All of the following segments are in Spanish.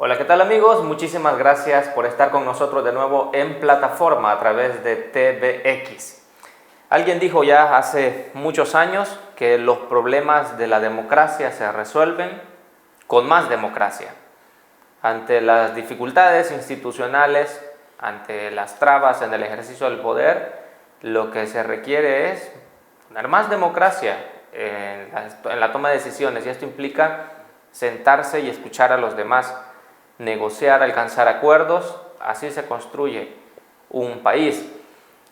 Hola, ¿qué tal amigos? Muchísimas gracias por estar con nosotros de nuevo en plataforma a través de TVX. Alguien dijo ya hace muchos años que los problemas de la democracia se resuelven con más democracia. Ante las dificultades institucionales, ante las trabas en el ejercicio del poder, lo que se requiere es tener más democracia en la toma de decisiones, y esto implica sentarse y escuchar a los demás, negociar, alcanzar acuerdos. Así se construye un país.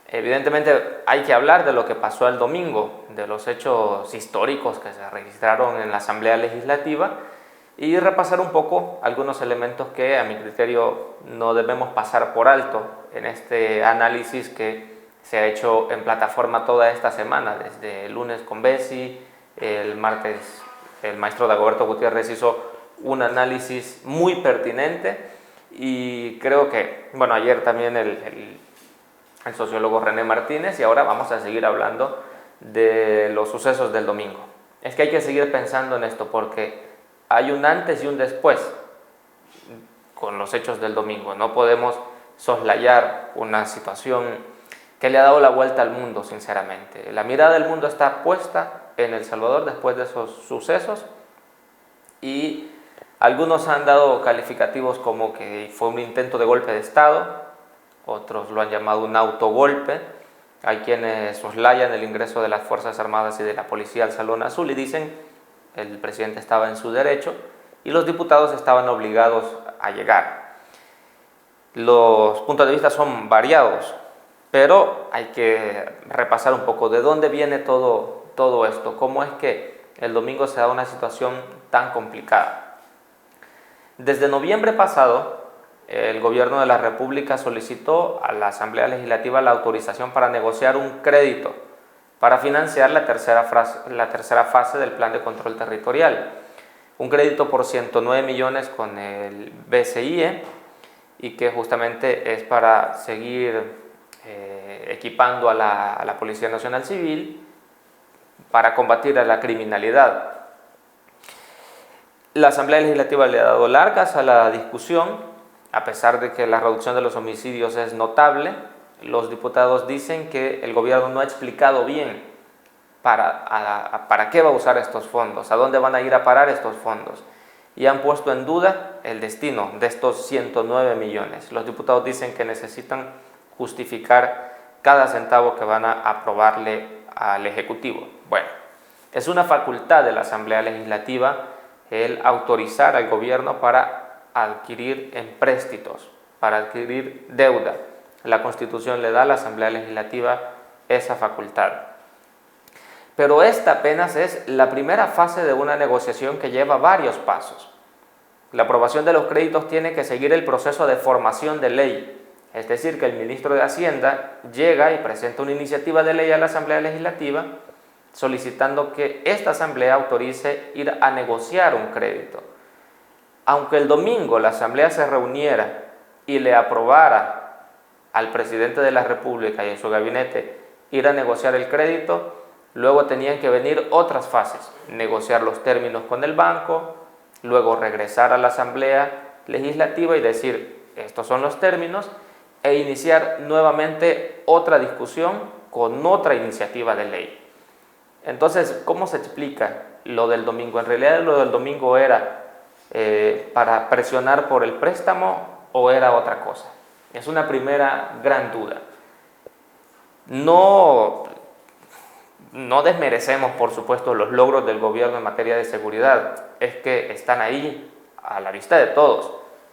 Evidentemente hay que hablar de lo que pasó el domingo, de los hechos históricos que se registraron en la Asamblea Legislativa y repasar un poco algunos elementos que a mi criterio no debemos pasar por alto en este análisis que se ha hecho en plataforma toda esta semana, desde el lunes con Bessi, el martes el maestro Dagoberto Gutiérrez hizo un análisis muy pertinente y creo que, bueno, ayer también el sociólogo René Martínez, y ahora vamos a seguir hablando de los sucesos del domingo. Es que hay que seguir pensando en esto porque hay un antes y un después con los hechos del domingo. No podemos soslayar una situación que le ha dado la vuelta al mundo, sinceramente. La mirada del mundo está puesta en El Salvador después de esos sucesos y algunos han dado calificativos como que fue un intento de golpe de Estado, otros lo han llamado un autogolpe. Hay quienes soslayan el ingreso de las Fuerzas Armadas y de la Policía al Salón Azul y dicen que el presidente estaba en su derecho y los diputados estaban obligados a llegar. Los puntos de vista son variados, pero hay que repasar un poco de dónde viene todo esto, cómo es que el domingo se da una situación tan complicada. Desde noviembre pasado, el gobierno de la República solicitó a la Asamblea Legislativa la autorización para negociar un crédito para financiar la tercera fase del Plan de Control Territorial. Un crédito por 109 millones con el BCIE y que justamente es para seguir equipando a la Policía Nacional Civil para combatir a la criminalidad. La Asamblea Legislativa le ha dado largas a la discusión. A pesar de que la reducción de los homicidios es notable, los diputados dicen que el gobierno no ha explicado bien para qué va a usar estos fondos, a dónde van a ir a parar estos fondos, y han puesto en duda el destino de estos 109 millones. Los diputados dicen que necesitan justificar cada centavo que van a aprobarle al Ejecutivo. Bueno, es una facultad de la Asamblea Legislativa el autorizar al gobierno para adquirir empréstitos, para adquirir deuda. La Constitución le da a la Asamblea Legislativa esa facultad. Pero esta apenas es la primera fase de una negociación que lleva varios pasos. La aprobación de los créditos tiene que seguir el proceso de formación de ley, es decir, que el ministro de Hacienda llega y presenta una iniciativa de ley a la Asamblea Legislativa solicitando que esta Asamblea autorice ir a negociar un crédito. Aunque el domingo la Asamblea se reuniera y le aprobara al presidente de la República y a su gabinete ir a negociar el crédito, luego tenían que venir otras fases, negociar los términos con el banco, luego regresar a la Asamblea Legislativa y decir estos son los términos e iniciar nuevamente otra discusión con otra iniciativa de ley. Entonces, ¿cómo se explica lo del domingo? En realidad lo del domingo era para presionar por el préstamo o era otra cosa. Es una primera gran duda. No desmerecemos, por supuesto, los logros del gobierno en materia de seguridad. Es que están ahí a la vista de todos.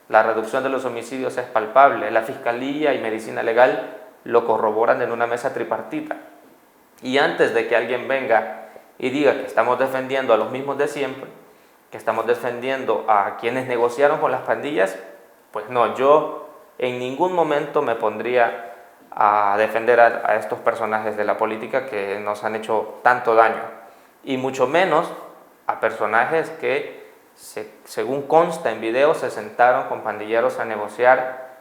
La reducción de los homicidios es palpable. La Fiscalía y Medicina Legal lo corroboran en una mesa tripartita. Y antes de que alguien venga y diga que estamos defendiendo a los mismos de siempre, que estamos defendiendo a quienes negociaron con las pandillas, pues no, yo en ningún momento me pondría a defender a estos personajes de la política que nos han hecho tanto daño, y mucho menos a personajes que, según consta en video, se sentaron con pandilleros a negociar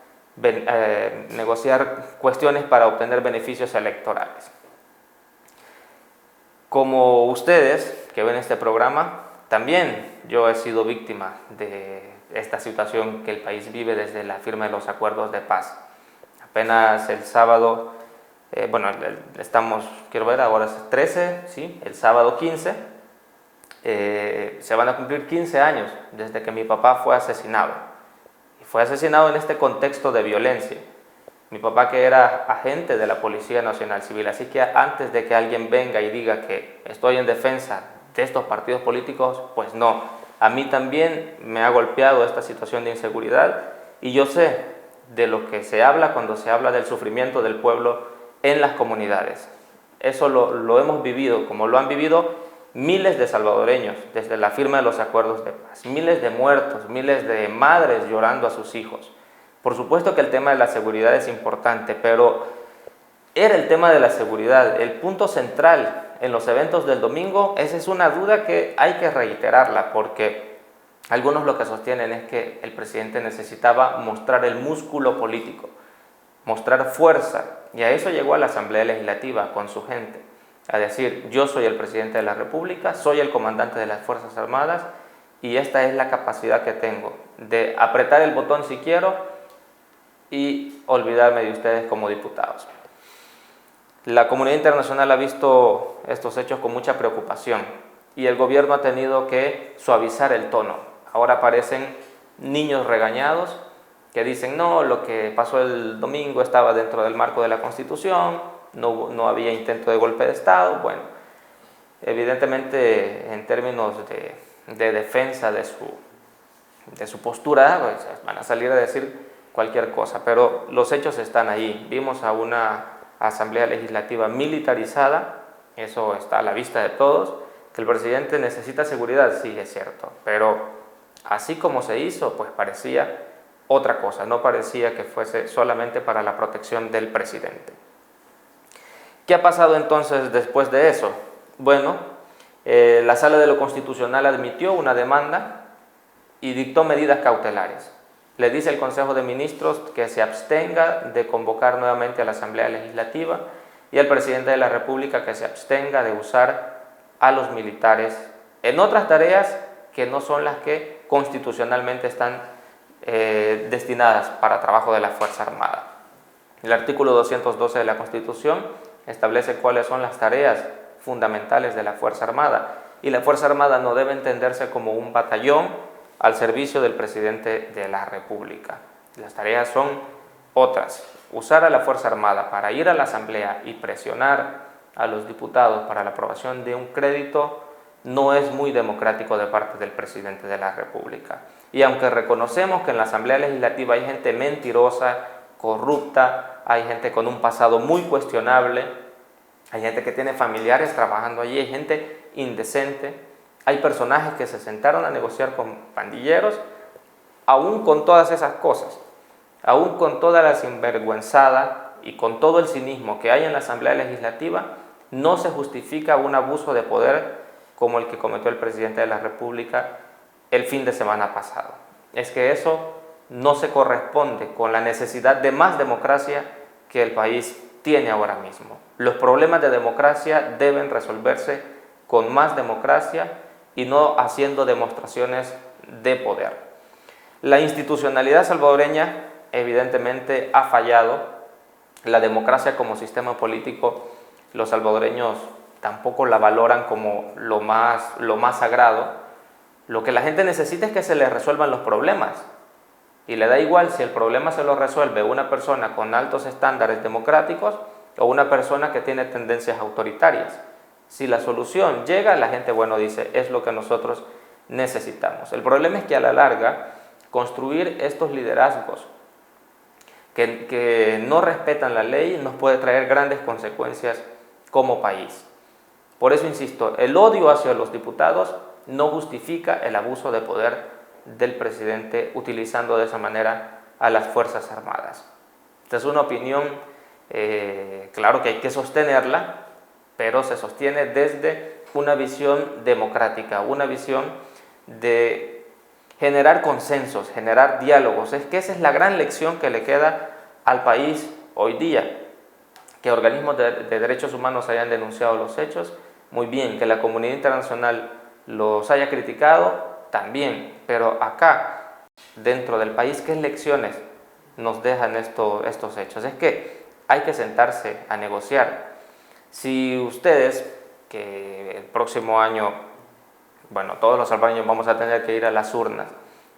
cuestiones para obtener beneficios electorales. Como ustedes que ven este programa, también yo he sido víctima de esta situación que el país vive desde la firma de los acuerdos de paz. Apenas el sábado, quiero ver, ahora es 13, ¿sí? El sábado 15, se van a cumplir 15 años desde que mi papá fue asesinado. Y fue asesinado en este contexto de violencia. Mi papá, que era agente de la Policía Nacional Civil, así que antes de que alguien venga y diga que estoy en defensa de estos partidos políticos, pues no. A mí también me ha golpeado esta situación de inseguridad y yo sé de lo que se habla cuando se habla del sufrimiento del pueblo en las comunidades. Eso lo hemos vivido, como lo han vivido miles de salvadoreños desde la firma de los acuerdos de paz, miles de muertos, miles de madres llorando a sus hijos. Por supuesto que el tema de la seguridad es importante, pero era el tema de la seguridad el punto central en los eventos del domingo. Esa es una duda que hay que reiterarla, porque algunos lo que sostienen es que el presidente necesitaba mostrar el músculo político, mostrar fuerza, y a eso llegó a la Asamblea Legislativa con su gente, a decir: yo soy el presidente de la República, soy el comandante de las Fuerzas Armadas y esta es la capacidad que tengo de apretar el botón si quiero y olvidarme de ustedes como diputados. La comunidad internacional ha visto estos hechos con mucha preocupación y el gobierno ha tenido que suavizar el tono. Ahora parecen niños regañados que dicen: no, lo que pasó el domingo estaba dentro del marco de la Constitución, no había intento de golpe de Estado. Bueno, evidentemente en términos de defensa de su postura, pues van a salir a decir cualquier cosa, pero los hechos están ahí. Vimos a una Asamblea Legislativa militarizada, eso está a la vista de todos. Que el presidente necesita seguridad, sí, es cierto, pero así como se hizo, pues parecía otra cosa, no parecía que fuese solamente para la protección del presidente. ¿Qué ha pasado entonces después de eso? Bueno, la Sala de lo Constitucional admitió una demanda y dictó medidas cautelares. Le dice al Consejo de Ministros que se abstenga de convocar nuevamente a la Asamblea Legislativa y al presidente de la República que se abstenga de usar a los militares en otras tareas que no son las que constitucionalmente están destinadas para trabajo de la Fuerza Armada. El artículo 212 de la Constitución establece cuáles son las tareas fundamentales de la Fuerza Armada, y la Fuerza Armada no debe entenderse como un batallón al servicio del presidente de la República. Las tareas son otras. Usar a la Fuerza Armada para ir a la Asamblea y presionar a los diputados para la aprobación de un crédito no es muy democrático de parte del presidente de la República. Y aunque reconocemos que en la Asamblea Legislativa hay gente mentirosa, corrupta, hay gente con un pasado muy cuestionable, hay gente que tiene familiares trabajando allí, hay gente indecente, hay personajes que se sentaron a negociar con pandilleros, aún con todas esas cosas, aún con toda la sinvergüenzada y con todo el cinismo que hay en la Asamblea Legislativa, no se justifica un abuso de poder como el que cometió el presidente de la República el fin de semana pasado. Es que eso no se corresponde con la necesidad de más democracia que el país tiene ahora mismo. Los problemas de democracia deben resolverse con más democracia y no haciendo demostraciones de poder. La institucionalidad salvadoreña evidentemente ha fallado. La democracia como sistema político, los salvadoreños tampoco la valoran como lo más sagrado. Lo que la gente necesita es que se les resuelvan los problemas. Y le da igual si el problema se lo resuelve una persona con altos estándares democráticos o una persona que tiene tendencias autoritarias. Si la solución llega, la gente, dice, es lo que nosotros necesitamos. El problema es que a la larga, construir estos liderazgos que no respetan la ley nos puede traer grandes consecuencias como país. Por eso insisto, el odio hacia los diputados no justifica el abuso de poder del presidente utilizando de esa manera a las Fuerzas Armadas. Esta es una opinión, claro que hay que sostenerla, pero se sostiene desde una visión democrática, una visión de generar consensos, generar diálogos. Es que esa es la gran lección que le queda al país hoy día. Que organismos de derechos humanos hayan denunciado los hechos, muy bien. Que la comunidad internacional los haya criticado, también. Pero acá dentro del país, ¿qué lecciones nos dejan estos hechos? Es que hay que sentarse a negociar. Si ustedes, que el próximo año, bueno, todos los salvadoreños vamos a tener que ir a las urnas,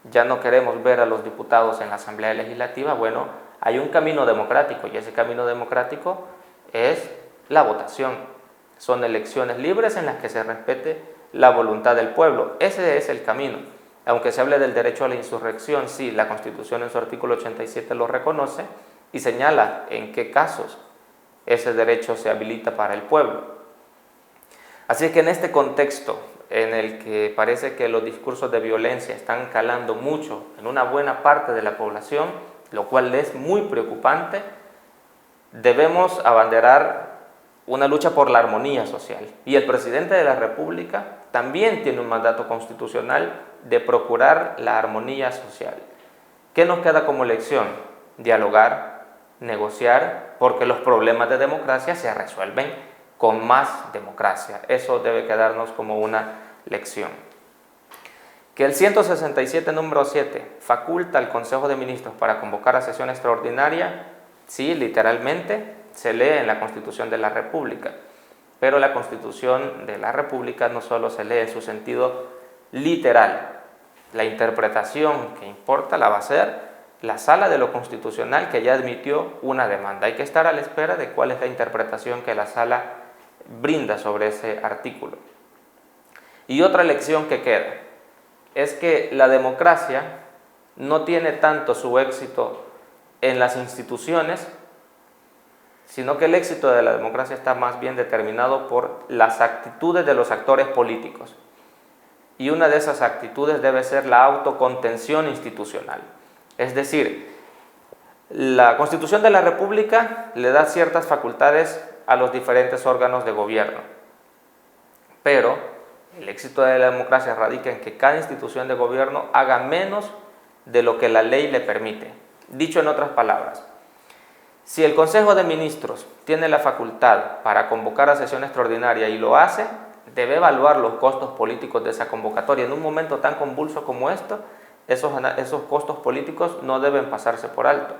ya no queremos ver a los diputados en la Asamblea Legislativa, bueno, hay un camino democrático y ese camino democrático es la votación. Son elecciones libres en las que se respete la voluntad del pueblo. Ese es el camino. Aunque se hable del derecho a la insurrección, sí, la Constitución en su artículo 87 lo reconoce y señala en qué casos ese derecho se habilita para el pueblo. Así que en este contexto en el que parece que los discursos de violencia están calando mucho en una buena parte de la población, lo cual es muy preocupante, debemos abanderar una lucha por la armonía social. Y el presidente de la República también tiene un mandato constitucional de procurar la armonía social. ¿Qué nos queda como lección? Dialogar, negociar, porque los problemas de democracia se resuelven con más democracia. Eso debe quedarnos como una lección. Que el 167 número 7 faculta al Consejo de Ministros para convocar a sesión extraordinaria, sí, literalmente se lee en la Constitución de la República, pero la Constitución de la República no solo se lee en su sentido literal, la interpretación que importa la va a hacer la Sala de lo Constitucional, que ya admitió una demanda. Hay que estar a la espera de cuál es la interpretación que la Sala brinda sobre ese artículo. Y otra lección que queda es que la democracia no tiene tanto su éxito en las instituciones, sino que el éxito de la democracia está más bien determinado por las actitudes de los actores políticos. Y una de esas actitudes debe ser la autocontención institucional. Es decir, la Constitución de la República le da ciertas facultades a los diferentes órganos de gobierno, pero el éxito de la democracia radica en que cada institución de gobierno haga menos de lo que la ley le permite. Dicho en otras palabras, si el Consejo de Ministros tiene la facultad para convocar a sesión extraordinaria y lo hace, debe evaluar los costos políticos de esa convocatoria. En un momento tan convulso como esto, esos costos políticos no deben pasarse por alto.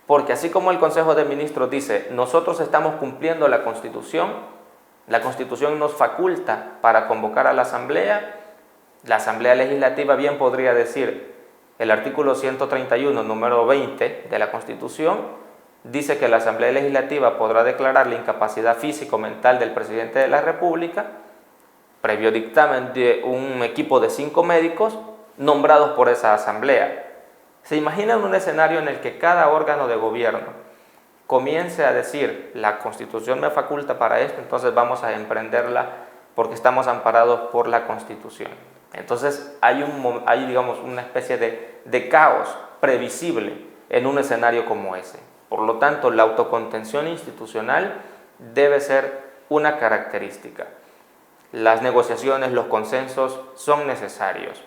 Porque así como el Consejo de Ministros dice, nosotros estamos cumpliendo la Constitución nos faculta para convocar a la Asamblea Legislativa bien podría decir, el artículo 131, número 20 de la Constitución, dice que la Asamblea Legislativa podrá declarar la incapacidad físico-mental del presidente de la República, previo dictamen de un equipo de 5 médicos nombrados por esa Asamblea. ¿Se imaginan un escenario en el que cada órgano de gobierno comience a decir, la Constitución me faculta para esto, entonces vamos a emprenderla porque estamos amparados por la Constitución? Entonces hay digamos, una especie de caos previsible en un escenario como ese. Por lo tanto, la autocontención institucional debe ser una característica. Las negociaciones, los consensos son necesarios.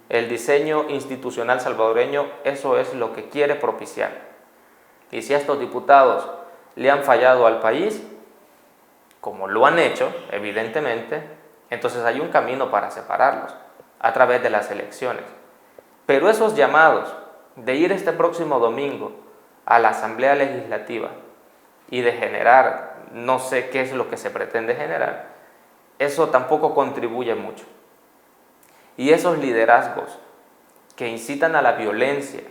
El diseño institucional salvadoreño, eso es lo que quiere propiciar. Y si estos diputados le han fallado al país, como lo han hecho, evidentemente, entonces hay un camino para separarlos a través de las elecciones. Pero esos llamados de ir este próximo domingo a la Asamblea Legislativa y de generar, no sé qué es lo que se pretende generar, eso tampoco contribuye mucho. Y esos liderazgos que incitan a la violencia,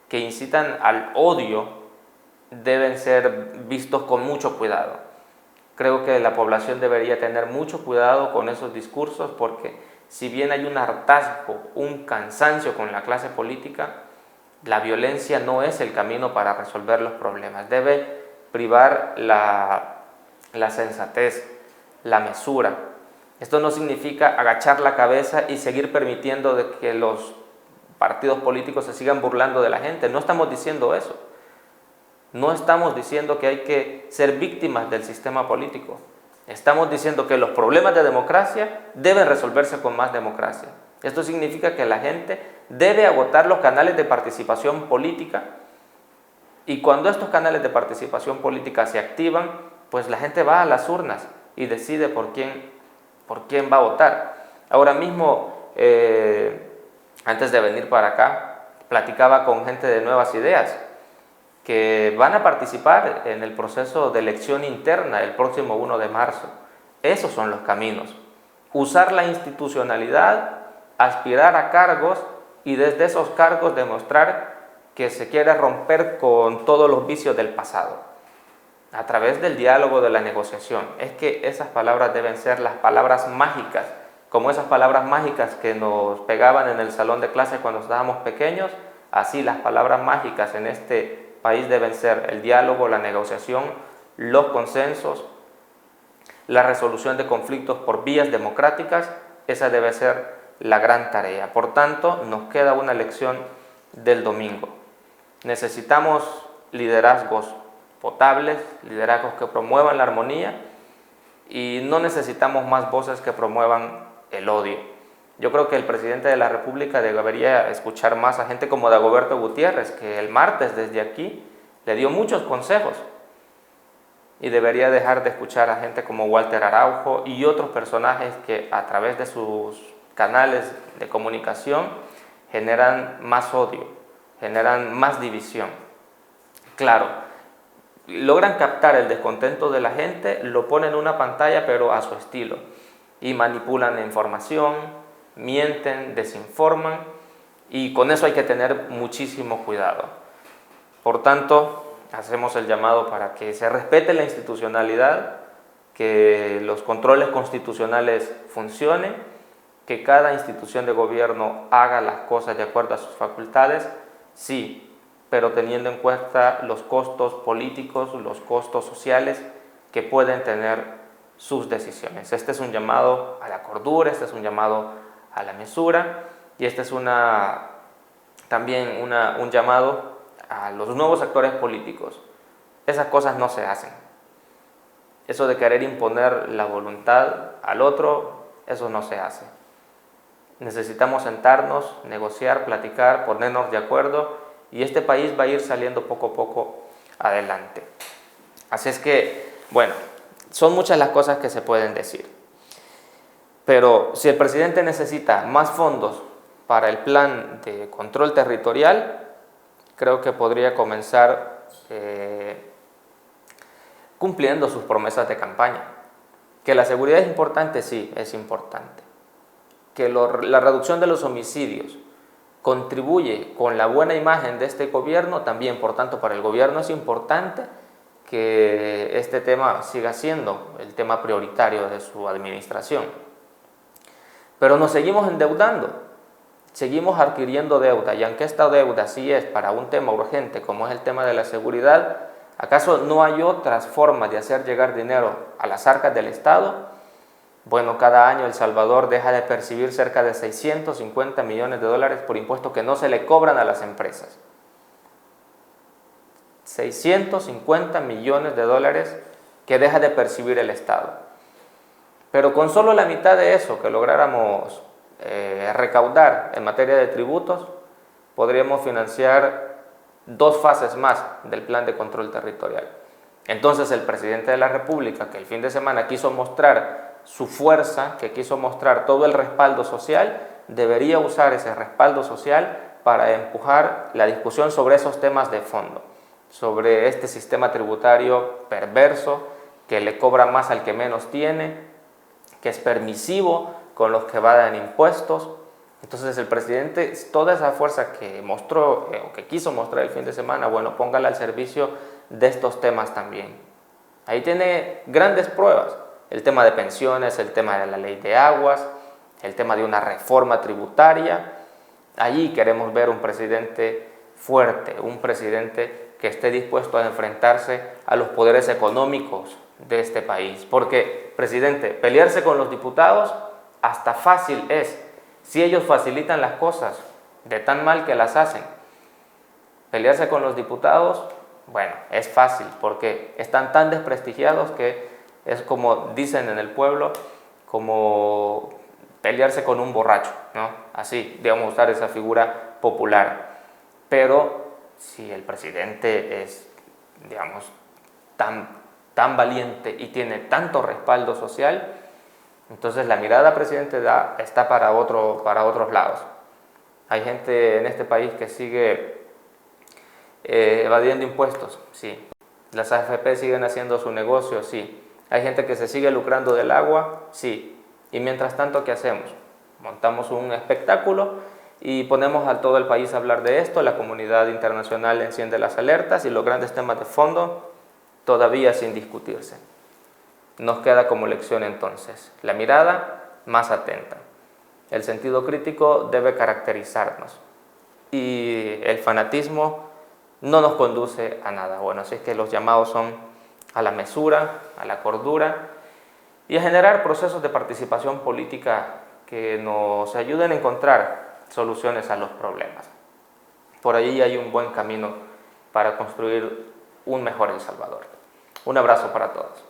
que incitan al odio, deben ser vistos con mucho cuidado. Creo que la población debería tener mucho cuidado con esos discursos porque si bien hay un hartazgo, un cansancio con la clase política, la violencia no es el camino para resolver los problemas. Debe privar la sensatez, la mesura. Esto no significa agachar la cabeza y seguir permitiendo de que los partidos políticos se sigan burlando de la gente. No estamos diciendo eso. No estamos diciendo que hay que ser víctimas del sistema político. Estamos diciendo que los problemas de democracia deben resolverse con más democracia. Esto significa que la gente debe agotar los canales de participación política y cuando estos canales de participación política se activan, pues la gente va a las urnas y decide por quién va a votar. Ahora mismo antes de venir para acá, platicaba con gente de Nuevas Ideas que van a participar en el proceso de elección interna el próximo 1 de marzo. Esos son los caminos. Usar la institucionalidad, aspirar a cargos y desde esos cargos demostrar que se quiere romper con todos los vicios del pasado. A través del diálogo, de la negociación. Es que esas palabras deben ser las palabras mágicas, como esas palabras mágicas que nos pegaban en el salón de clase cuando estábamos pequeños. Así las palabras mágicas en este país deben ser el diálogo, la negociación, los consensos, la resolución de conflictos por vías democráticas. Esa debe ser la gran tarea. Por tanto, nos queda una lección del domingo. Necesitamos liderazgos potables, liderazgos que promuevan la armonía, y no necesitamos más voces que promuevan el odio. Yo creo que el presidente de la República debería escuchar más a gente como Dagoberto Gutiérrez, que el martes desde aquí le dio muchos consejos, y debería dejar de escuchar a gente como Walter Araujo y otros personajes que a través de sus canales de comunicación generan más odio, generan más división. Claro, logran captar el descontento de la gente, lo ponen en una pantalla pero a su estilo, y manipulan la información, mienten, desinforman, y con eso hay que tener muchísimo cuidado. Por tanto, hacemos el llamado para que se respete la institucionalidad, que los controles constitucionales funcionen, que cada institución de gobierno haga las cosas de acuerdo a sus facultades, sí, pero teniendo en cuenta los costos políticos, los costos sociales que pueden tener sus decisiones. Este es un llamado a la cordura, este es un llamado a la mesura, y este es también un llamado a los nuevos actores políticos. Esas cosas no se hacen. Eso de querer imponer la voluntad al otro, eso no se hace. Necesitamos sentarnos, negociar, platicar, ponernos de acuerdo, y este país va a ir saliendo poco a poco adelante. Así es que, bueno, son muchas las cosas que se pueden decir. Pero si el presidente necesita más fondos para el plan de control territorial, creo que podría comenzar cumpliendo sus promesas de campaña. Que la seguridad es importante, sí, es importante. Que la reducción de los homicidios contribuye con la buena imagen de este gobierno, también. Por tanto, para el gobierno es importante que este tema siga siendo el tema prioritario de su administración. Pero nos seguimos endeudando, seguimos adquiriendo deuda, y aunque esta deuda sí es para un tema urgente como es el tema de la seguridad, ¿acaso no hay otras formas de hacer llegar dinero a las arcas del Estado? Bueno, cada año El Salvador deja de percibir cerca de 650 millones de dólares por impuestos que no se le cobran a las empresas. 650 millones de dólares que deja de percibir el Estado. Pero con solo la mitad de eso que lográramos recaudar en materia de tributos, podríamos financiar 2 fases más del plan de control territorial. Entonces el presidente de la República, que el fin de semana quiso mostrar su fuerza, que quiso mostrar todo el respaldo social, debería usar ese respaldo social para empujar la discusión sobre esos temas de fondo, sobre este sistema tributario perverso que le cobra más al que menos tiene, que es permisivo con los que evaden impuestos. Entonces el presidente, toda esa fuerza que mostró o que quiso mostrar el fin de semana, bueno, póngala al servicio de estos temas también. Ahí tiene grandes pruebas: el tema de pensiones, el tema de la ley de aguas, el tema de una reforma tributaria. Allí queremos ver un presidente fuerte, un presidente que esté dispuesto a enfrentarse a los poderes económicos de este país. Porque, presidente, pelearse con los diputados hasta fácil es, si ellos facilitan las cosas de tan mal que las hacen. Pelearse con los diputados, bueno, es fácil porque están tan desprestigiados que es, como dicen en el pueblo, como pelearse con un borracho, ¿no? Así, digamos, usar esa figura popular. Pero si el presidente es, digamos, tan valiente y tiene tanto respaldo social, entonces la mirada, presidente, está para otros lados. Hay gente en este país que sigue evadiendo impuestos, sí. Las AFP siguen haciendo su negocio, sí. Hay gente que se sigue lucrando del agua, sí. Y mientras tanto, ¿qué hacemos? Montamos un espectáculo y ponemos a todo el país a hablar de esto, la comunidad internacional enciende las alertas y los grandes temas de fondo todavía sin discutirse. Nos queda como lección entonces la mirada más atenta. El sentido crítico debe caracterizarnos y el fanatismo no nos conduce a nada bueno. Así es que los llamados son a la mesura, a la cordura y a generar procesos de participación política que nos ayuden a encontrar soluciones a los problemas. Por ahí hay un buen camino para construir un mejor El Salvador. Un abrazo para todos.